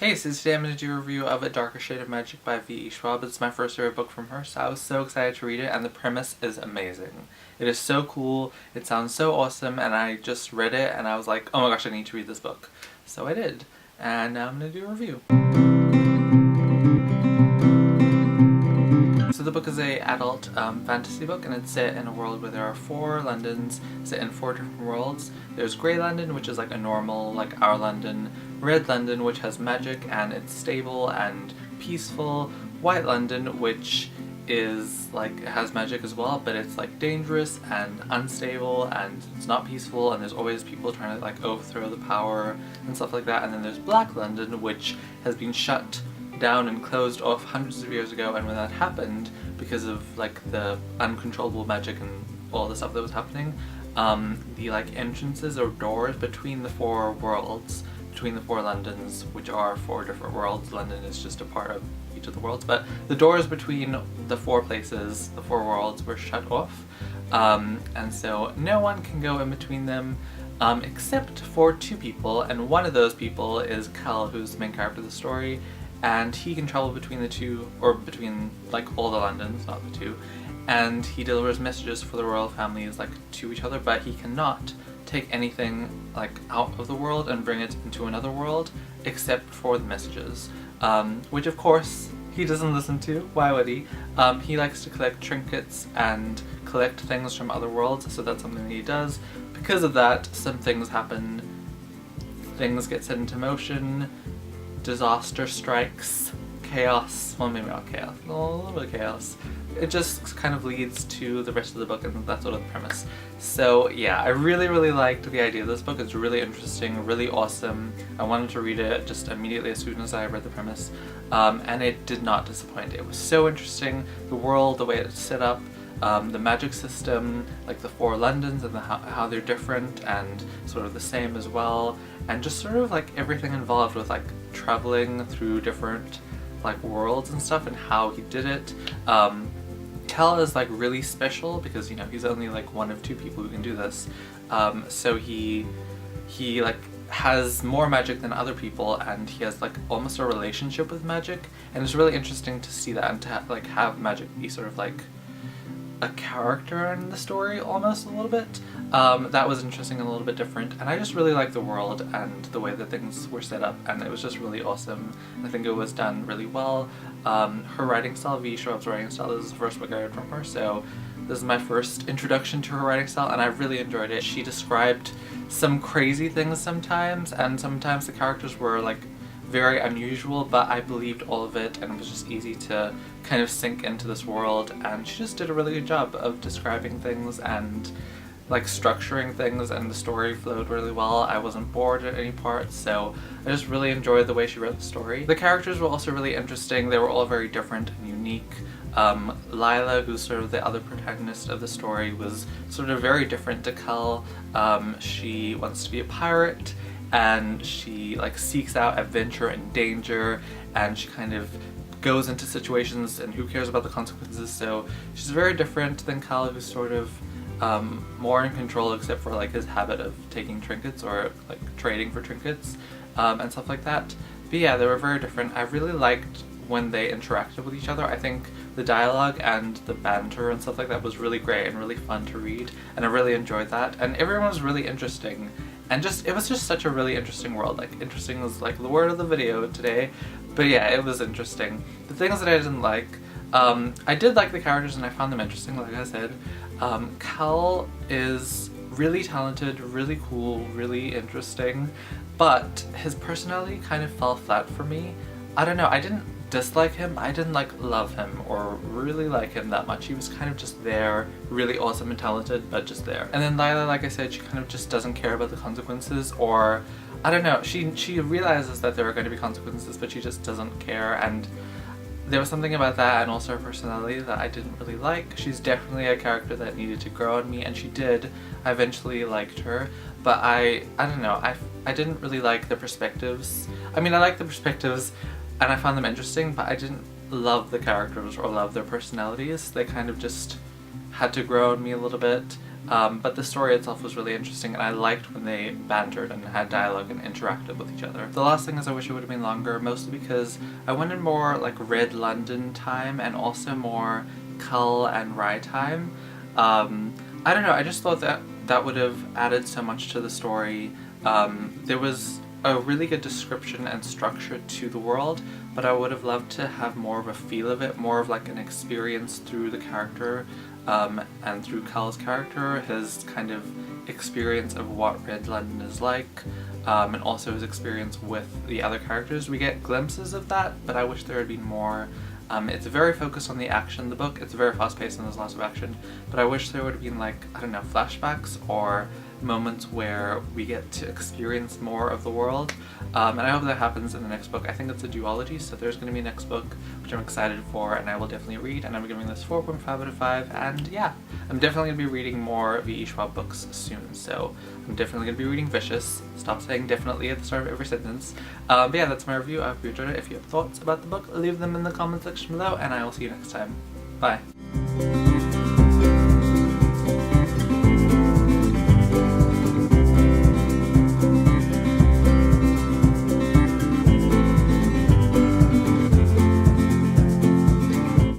Hey, so today I'm going to do a review of A Darker Shade of Magic by V.E. Schwab. It's my first ever book from her, so I was so excited to read it, and the premise is amazing. It is so cool, it sounds so awesome, and I just read it and I was like, oh my gosh, I need to read this book. So I did, and now I'm going to do a review. So the book is a adult fantasy book, and it's set in a world where there are 4 Londons, set in 4 different worlds. There's Grey London, which is like a normal, like our London. Red London, which has magic and it's stable and peaceful. White London, which is like, it has magic as well, but it's like dangerous and unstable and it's not peaceful, and there's always people trying to like overthrow the power and stuff like that. And then there's Black London, which has been shut down and closed off hundreds of years ago, and when that happened, because of like the uncontrollable magic and all the stuff that was happening, the like entrances or doors between the 4 worlds, between the 4 Londons, which are 4 different worlds. London is just a part of each of the worlds, but the doors between the 4 places, the 4 worlds, were shut off, and so no one can go in between them except for 2 people, and one of those people is Cal, who's the main character of the story, and he can travel between the 2, or between like all the Londons, not the 2, and he delivers messages for the royal families like to each other, but he cannot take anything like out of the world and bring it into another world except for the messages, which of course he doesn't listen to. Why would he? He likes to collect trinkets and collect things from other worlds, so that's something that he does. Because of that, some things happen, things get set into motion, disaster strikes, chaos, well maybe not chaos, a little bit of chaos. It just kind of leads to the rest of the book, and that's sort of the premise. So yeah, I really liked the idea of this book. It's really interesting, really awesome. I wanted to read it just immediately as soon as I read the premise, and it did not disappoint. It was so interesting. The world, the way it's set up, the magic system, like the 4 Londons and how they're different and sort of the same as well, and just sort of like everything involved with like traveling through different like worlds and stuff, and how he did it. Cal is like really special because, you know, he's only like one of 2 people who can do this, so he like has more magic than other people, and he has like almost a relationship with magic, and it's really interesting to see that and to like have magic be sort of like a character in the story almost a little bit. That was interesting and a little bit different, and I just really liked the world and the way that things were set up, and it was just really awesome. I think it was done really well. Her writing style, V. Schwab's writing style, this is the first book I read from her, so this is my first introduction to her writing style, and I really enjoyed it. She described some crazy things sometimes, and sometimes the characters were like very unusual, but I believed all of it, and it was just easy to kind of sink into this world, and she just did a really good job of describing things and like structuring things, and the story flowed really well. I wasn't bored at any part, so I just really enjoyed the way she wrote the story. The characters were also really interesting. They were all very different and unique. Lila, who's sort of the other protagonist of the story, was sort of very different to Cal. She wants to be a pirate, and she like seeks out adventure and danger, and she kind of goes into situations and who cares about the consequences. So she's very different than Cal, who's sort of more in control, except for like his habit of taking trinkets or like trading for trinkets and stuff like that. But yeah, they were very different. I really liked when they interacted with each other. I think the dialogue and the banter and stuff like that was really great and really fun to read, and I really enjoyed that, and everyone was really interesting, and just it was just such a really interesting world. Like, interesting was like the word of the video today, but yeah, it was interesting. The things that I didn't like, I did like the characters and I found them interesting, like I said. Cal is really talented, really cool, really interesting, but his personality kind of fell flat for me. I don't know, I didn't dislike him, I didn't like love him or really like him that much. He was kind of just there, really awesome and talented, but just there. And then Lila, like I said, she kind of just doesn't care about the consequences, or I don't know, she realizes that there are going to be consequences, but she just doesn't care, and there was something about that, and also her personality, that I didn't really like. She's definitely a character that needed to grow on me, and she did. I eventually liked her, but I don't know, I didn't really like the perspectives. I mean, I liked the perspectives and I found them interesting, but I didn't love the characters or love their personalities. They kind of just had to grow on me a little bit. but the story itself was really interesting, and I liked when they bantered and had dialogue and interacted with each other. The last thing is I wish it would have been longer, mostly because I wanted more like Red London time and also more Cull and Rye time. I don't know, I just thought that that would have added so much to the story. There was a really good description and structure to the world, but I would have loved to have more of a feel of it, more of like an experience through the character, and through Cull's character, his kind of experience of what Red London is like, and also his experience with the other characters. We get glimpses of that, but I wish there had been more. It's very focused on the action, the book. It's very fast-paced and there's lots of action, but I wish there would have been, like, I don't know, flashbacks or moments where we get to experience more of the world, and I hope that happens in the next book. I think it's a duology, so there's going to be a next book, which I'm excited for, and I will definitely read, and I'm giving this 4.5 out of 5, and yeah, I'm definitely going to be reading more V.E. Schwab books soon, so I'm definitely going to be reading Vicious. Stop saying definitely at the start of every sentence. But yeah, that's my review. I hope you enjoyed it. If you have thoughts about the book, leave them in the comment section below, and I will see you next time. Bye!